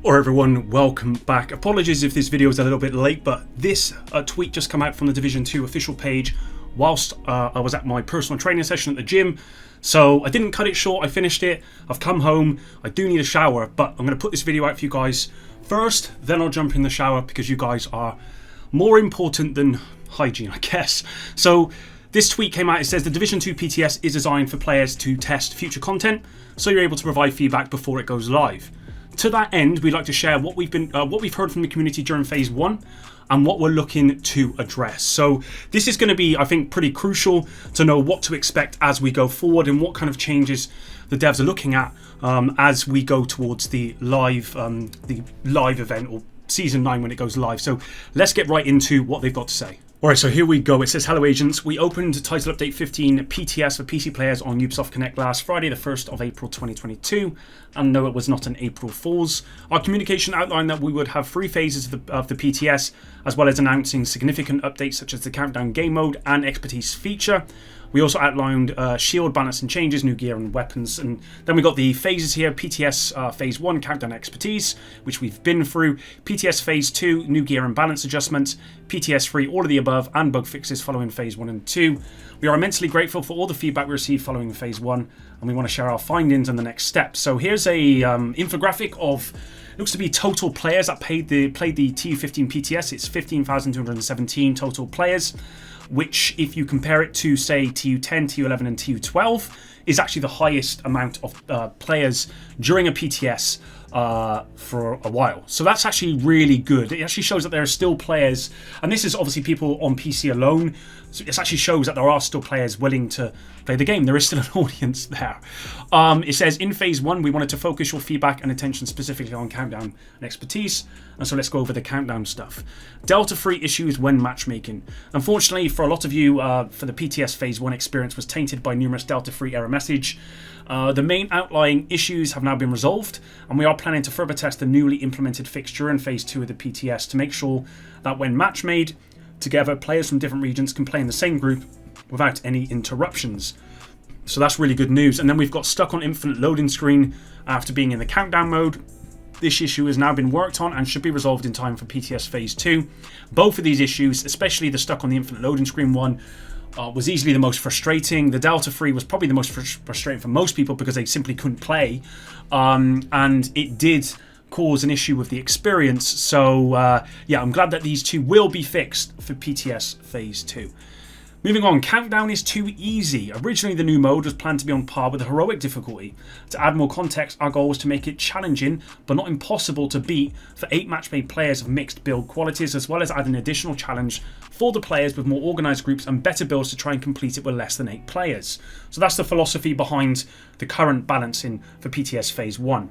Or everyone, welcome back. Apologies if this video is a little bit late, but this tweet just come out from the Division 2 official page whilst I was at my personal training session at the gym. So I didn't cut it short, I finished it, I've come home, I do need a shower, but I'm going to put this video out for you guys first, then I'll jump in the shower because you guys are more important than hygiene, I guess. So this tweet came out, it says the Division 2 PTS is designed for players to test future content, so you're able to provide feedback before it goes live. To that end, we'd like to share what we've heard from the community during Phase 1 and what we're looking to address. So this is going to be, I think, pretty crucial to know what to expect as we go forward and what kind of changes the devs are looking at as we go towards the live event or Season 9 when it goes live. So let's get right into what they've got to say. Alright, so here we go. It says, hello agents. We opened Title Update 15 PTS for PC players on Ubisoft Connect last Friday, the 1st of April 2022. And no, it was not an April Fool's. Our communication outlined that we would have 3 phases of the PTS, as well as announcing significant updates such as the Countdown Game Mode and Expertise feature. We also outlined shield balance and changes, new gear and weapons. And then we got the phases here. PTS Phase 1, Countdown Expertise, which we've been through. PTS Phase 2, new gear and balance adjustments. PTS 3, all of the above, and bug fixes following Phase 1 and 2. We are immensely grateful for all the feedback we received following Phase 1, and we want to share our findings and the next steps. So here's a infographic of, looks to be total players that played the TU15 PTS. It's 15,217 total players, which if you compare it to, say, TU10, TU11 and TU12, is actually the highest amount of players during a PTS for a while. So that's actually really good. It actually shows that there are still players, and this is obviously people on PC alone, so it actually shows that there are still players willing to play the game. There is still an audience there. It says, in Phase 1, we wanted to focus your feedback and attention specifically on Countdown and Expertise, and so let's go over the Countdown stuff. Delta-free issues when matchmaking. Unfortunately, for a lot of you, for the PTS Phase 1 experience was tainted by numerous Delta-free error message. The main outlying issues have now been resolved, and we are planning to further test the newly implemented fixture in Phase 2 of the PTS to make sure that when match made together, players from different regions can play in the same group without any interruptions. So that's really good news. And then we've got stuck on infinite loading screen after being in the countdown mode. This issue has now been worked on and should be resolved in time for PTS Phase 2. Both of these issues, especially the stuck on the infinite loading screen one, was easily the most frustrating. The Delta Free was probably the most frustrating for most people because they simply couldn't play, and it did cause an issue with the experience. So yeah, I'm glad that these two will be fixed for PTS Phase 2. Moving on, Countdown is too easy. Originally, the new mode was planned to be on par with the heroic difficulty. To add more context, our goal was to make it challenging, but not impossible to beat for 8 match-made players of mixed build qualities, as well as add an additional challenge for the players with more organised groups and better builds to try and complete it with less than 8 players. So that's the philosophy behind the current balancing for PTS Phase 1.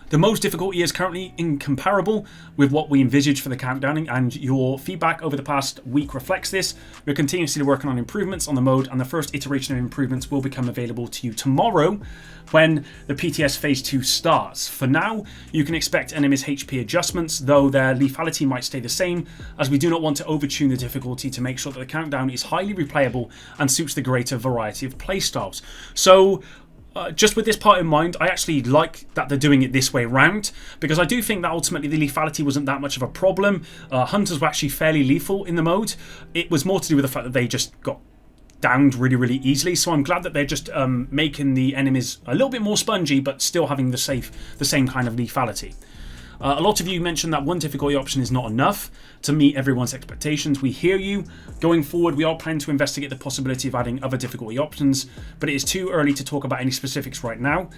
The mode's difficulty is currently incomparable with what we envisaged for the countdown, and your feedback over the past week reflects this. We're continuously working on improvements on the mode, and the first iteration of improvements will become available to you tomorrow when the PTS Phase 2 starts. For now, you can expect enemies' HP adjustments, though their lethality might stay the same, as we do not want to overtune the difficulty to make sure that the countdown is highly replayable and suits the greater variety of playstyles. So just with this part in mind, I actually like that they're doing it this way around, because I do think that ultimately the lethality wasn't that much of a problem. Hunters were actually fairly lethal in the mode. It was more to do with the fact that they just got downed really, really easily. So I'm glad that they're just making the enemies a little bit more spongy, but still having the same kind of lethality. A lot of you mentioned that one difficulty option is not enough to meet everyone's expectations. We hear you. Going forward, we are planning to investigate the possibility of adding other difficulty options, but it is too early to talk about any specifics right now.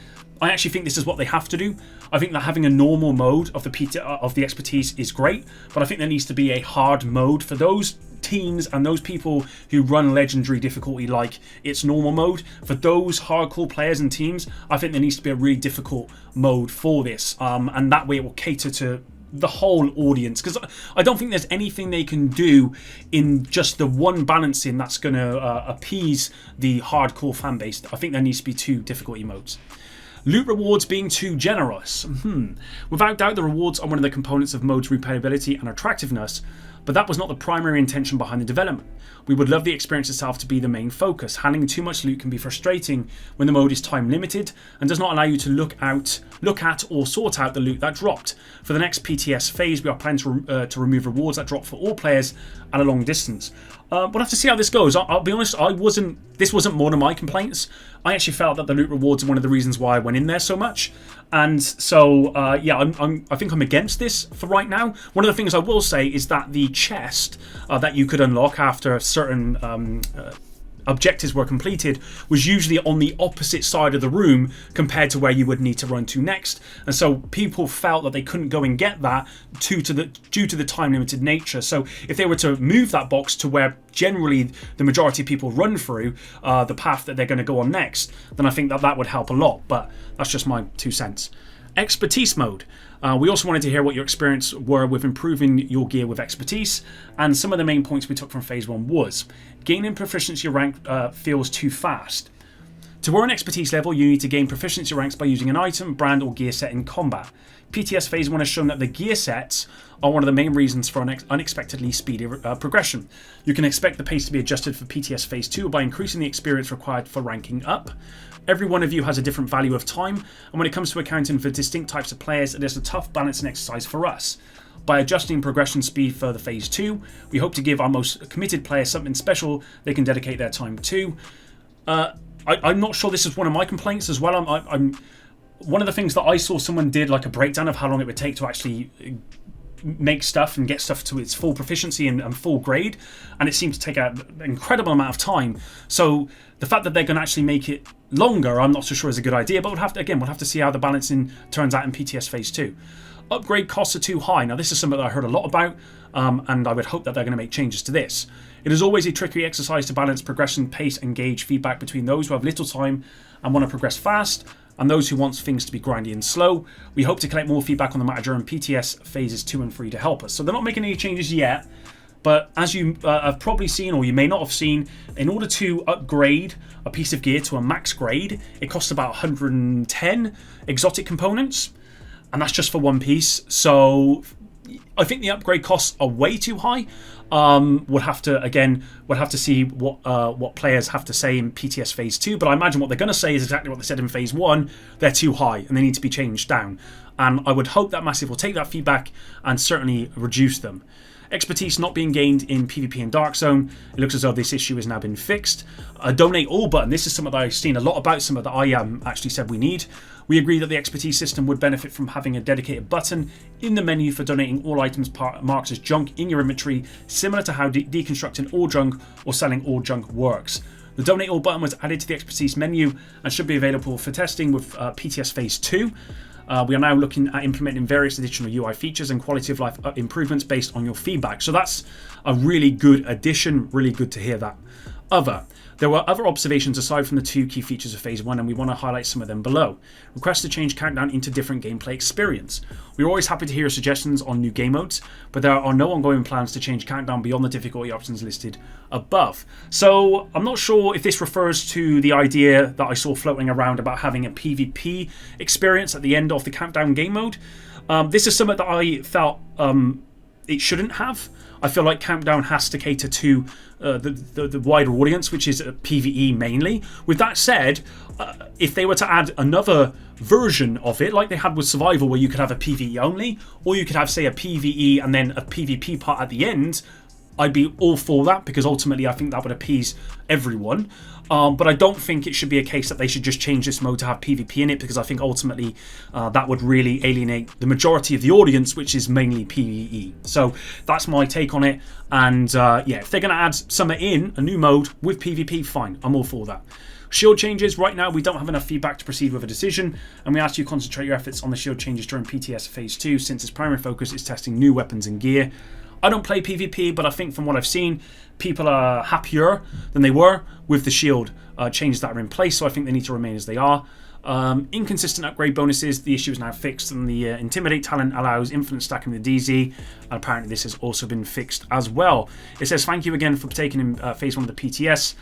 I actually think this is what they have to do. I think that having a normal mode of the expertise is great, but I think there needs to be a hard mode for those teams and those people who run legendary difficulty like its normal mode. For those hardcore players and teams, I think there needs to be a really difficult mode for this, and that way it will cater to the whole audience, because I don't think there's anything they can do in just the one balancing that's going to appease the hardcore fan base. I think there needs to be 2 difficulty modes. Loot rewards being too generous. Without doubt, the rewards are one of the components of mode's replayability and attractiveness, but that was not the primary intention behind the development. We would love the experience itself to be the main focus. Handling too much loot can be frustrating when the mode is time limited and does not allow you to look at or sort out the loot that dropped. For the next PTS phase, we are planning to remove rewards that drop for all players at a long distance. We'll have to see how this goes. I'll be honest, this wasn't one of my complaints. I actually felt that the loot rewards are one of the reasons why I went in there so much. And so, yeah, I think I'm against this for right now. One of the things I will say is that the chest that you could unlock after certain objectives were completed was usually on the opposite side of the room compared to where you would need to run to next. And so people felt that they couldn't go and get that due to the time limited nature. So if they were to move that box to where generally the majority of people run through, the path that they're going to go on next, then I think that would help a lot. But that's just my 2 cents. Expertise mode. We also wanted to hear what your experience were with improving your gear with expertise, and some of the main points we took from phase 1 was gaining proficiency rank feels too fast. To earn expertise level, you need to gain proficiency ranks by using an item, brand or gear set in combat. PTS phase 1 has shown that the gear sets are one of the main reasons for an unexpectedly speedy progression. You can expect the pace to be adjusted for PTS phase 2 by increasing the experience required for ranking up. Every one of you has a different value of time, and when it comes to accounting for distinct types of players, it is a tough balancing exercise for us. By adjusting progression speed for the phase 2, we hope to give our most committed players something special they can dedicate their time to. I'm not sure this is one of my complaints as well. I'm one of the things that I saw someone did like a breakdown of how long it would take to actually make stuff and get stuff to its full proficiency and full grade, and it seemed to take an incredible amount of time. So the fact that they're going to actually make it longer, I'm not so sure is a good idea, but we'll have to see how the balancing turns out in PTS phase 2. Upgrade costs are too high. Now this is something that I heard a lot about, and I would hope that they're going to make changes to this. It is always a tricky exercise to balance progression, pace, and gauge feedback between those who have little time and want to progress fast, and those who want things to be grindy and slow. We hope to collect more feedback on the matter during PTS phases 2 and 3 to help us. So they're not making any changes yet, but as you have probably seen, or you may not have seen, in order to upgrade a piece of gear to a max grade, it costs about 110 exotic components, and that's just for one piece. So I think the upgrade costs are way too high. We'll have to see what players have to say in PTS phase 2, but I imagine what they're going to say is exactly what they said in phase 1. They're too high and they need to be changed down, and I would hope that Massive will take that feedback and certainly reduce them. Expertise not being gained in PvP and Dark Zone. It looks as though this issue has now been fixed. A donate all button. This is something that I've seen a lot about, something that I actually said we need. We agree that the expertise system would benefit from having a dedicated button in the menu for donating all items marked as junk in your inventory, similar to how deconstructing all junk or selling all junk works. The donate all button was added to the expertise menu and should be available for testing with PTS phase 2. We are now looking at implementing various additional UI features and quality of life improvements based on your feedback. So that's a really good addition, really good to hear that. There were other observations aside from the 2 key features of phase 1, and we want to highlight some of them below. Request to change Countdown into different gameplay experience. We're always happy to hear suggestions on new game modes, but there are no ongoing plans to change Countdown beyond the difficulty options listed above. So I'm not sure if this refers to the idea that I saw floating around about having a PvP experience at the end of the Countdown game mode. This is something that I felt it shouldn't have. I feel like Countdown has to cater to the wider audience, which is PvE mainly. With that said, if they were to add another version of it, like they had with Survival, where you could have a PvE only, or you could have, say, a PvE and then a PvP part at the end, I'd be all for that, because ultimately I think that would appease everyone. But I don't think it should be a case that they should just change this mode to have PvP in it, because I think ultimately that would really alienate the majority of the audience, which is mainly PvE. So that's my take on it. And yeah, if they're going to add something in, a new mode with PvP, fine, I'm all for that. Shield changes. Right now we don't have enough feedback to proceed with a decision, and we ask you to concentrate your efforts on the shield changes during PTS phase 2, since its primary focus is testing new weapons and gear. I don't play PvP, but I think from what I've seen, people are happier than they were with the shield changes that are in place, so I think they need to remain as they are. Inconsistent upgrade bonuses. The issue is now fixed, and the Intimidate talent allows infinite stacking the DZ, and apparently this has also been fixed as well. It says, thank you again for taking in phase 1 of the PTS.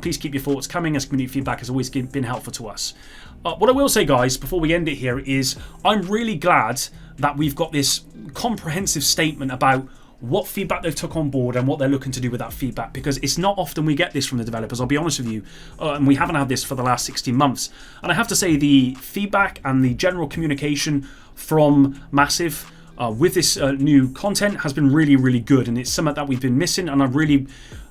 Please keep your thoughts coming, as community feedback has always been helpful to us. What I will say, guys, before we end it here, is I'm really glad that we've got this comprehensive statement about what feedback they've took on board and what they're looking to do with that feedback, because it's not often we get this from the developers, I'll be honest with you, and we haven't had this for the last 16 months. And I have to say the feedback and the general communication from Massive with this new content has been really, really good, and it's something that we've been missing, and I really,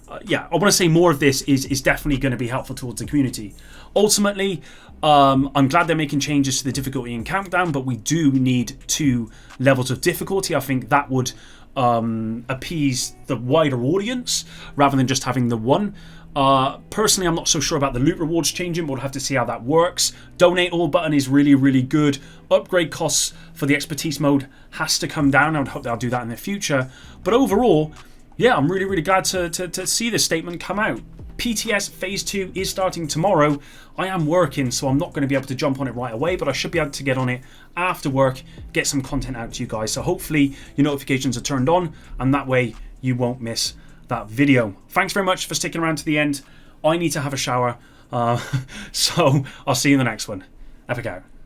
I want to say more of this is definitely going to be helpful towards the community. Ultimately, I'm glad they're making changes to the difficulty in Countdown, but we do need 2 levels of difficulty. I think that would appease the wider audience rather than just having the 1. Personally, I'm not so sure about the loot rewards changing, but we'll have to see how that works. Donate all button is really, really good. Upgrade costs for the expertise mode has to come down. I would hope they'll do that in the future. But overall, yeah, I'm really, really glad to see this statement come out. PTS Phase 2 is starting tomorrow. I am working, so I'm not going to be able to jump on it right away, but I should be able to get on it after work, get some content out to you guys. So hopefully your notifications are turned on, and that way you won't miss that video. Thanks very much for sticking around to the end. I need to have a shower, so I'll see you in the next one. Epic out.